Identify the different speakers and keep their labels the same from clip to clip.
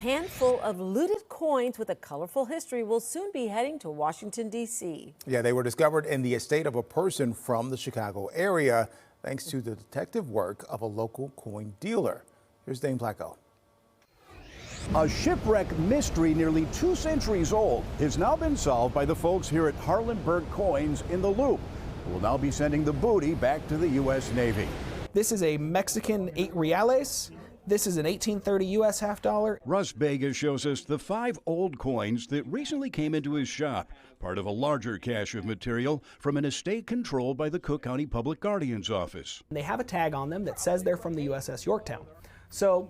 Speaker 1: Handful of looted coins with a colorful history will soon be heading to Washington, D.C.
Speaker 2: Yeah, they were discovered in the estate of a person from the Chicago area, thanks to the detective work of a local coin dealer. Here's Dane Placco.
Speaker 3: A shipwreck mystery nearly 2 centuries old has now been solved by the folks here at Harlenberg Coins in the Loop, who will now be sending the booty back to the U.S. Navy.
Speaker 4: This is a Mexican 8 reales. This is an 1830 U.S. half dollar.
Speaker 5: Russ Vega shows us the 5 old coins that recently came into his shop, part of a larger cache of material from an estate controlled by the Cook County Public Guardian's Office.
Speaker 4: They have a tag on them that says they're from the USS Yorktown. So,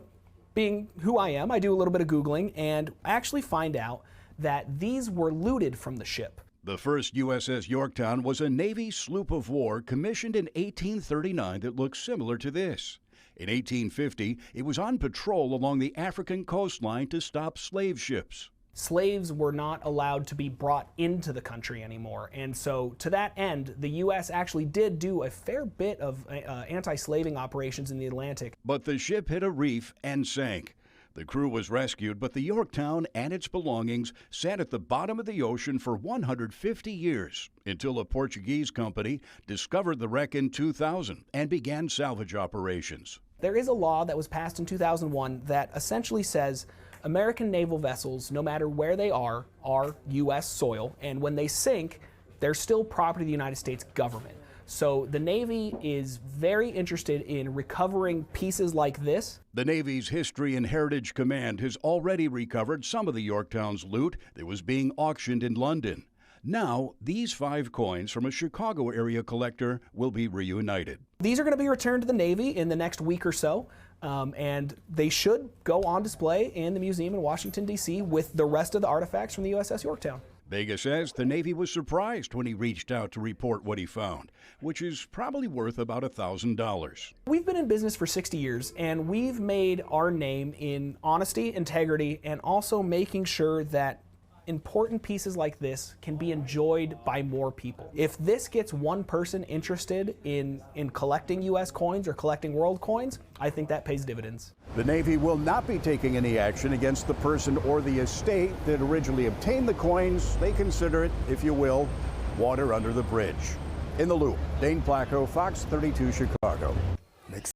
Speaker 4: being who I am, I do a little bit of Googling and actually find out that these were looted from the ship.
Speaker 5: The first USS Yorktown was a Navy sloop of war commissioned in 1839 that looks similar to this. In 1850, it was on patrol along the African coastline to stop slave ships.
Speaker 4: Slaves were not allowed to be brought into the country anymore, and so to that end, the U.S. actually did do a fair bit of anti-slaving operations in the Atlantic.
Speaker 5: But the ship hit a reef and sank. The crew was rescued, but the Yorktown and its belongings sat at the bottom of the ocean for 150 years until a Portuguese company discovered the wreck in 2000 and began salvage operations.
Speaker 4: There is a law that was passed in 2001 that essentially says American naval vessels, no matter where they are U.S. soil, and when they sink, they're still property of the United States government. So the Navy is very interested in recovering pieces like this.
Speaker 5: The Navy's History and Heritage Command has already recovered some of the Yorktown's loot that was being auctioned in London. Now, these 5 coins from a Chicago area collector will be reunited.
Speaker 4: These are going to be returned to the Navy in the next week or so, and they should go on display in the museum in Washington, D.C. with the rest of the artifacts from the USS Yorktown.
Speaker 5: Vega says the Navy was surprised when he reached out to report what he found, which is probably worth about $1,000.
Speaker 4: We've been in business for 60 years, and we've made our name in honesty, integrity, and also making sure that important pieces like this can be enjoyed by more people. If this gets one person interested in collecting U.S. coins or collecting world coins, I think that pays dividends.
Speaker 3: The Navy will not be taking any action against the person or the estate that originally obtained the coins. They consider it, if you will, water under the bridge. In the Loop, Dane Placco, Fox 32 Chicago.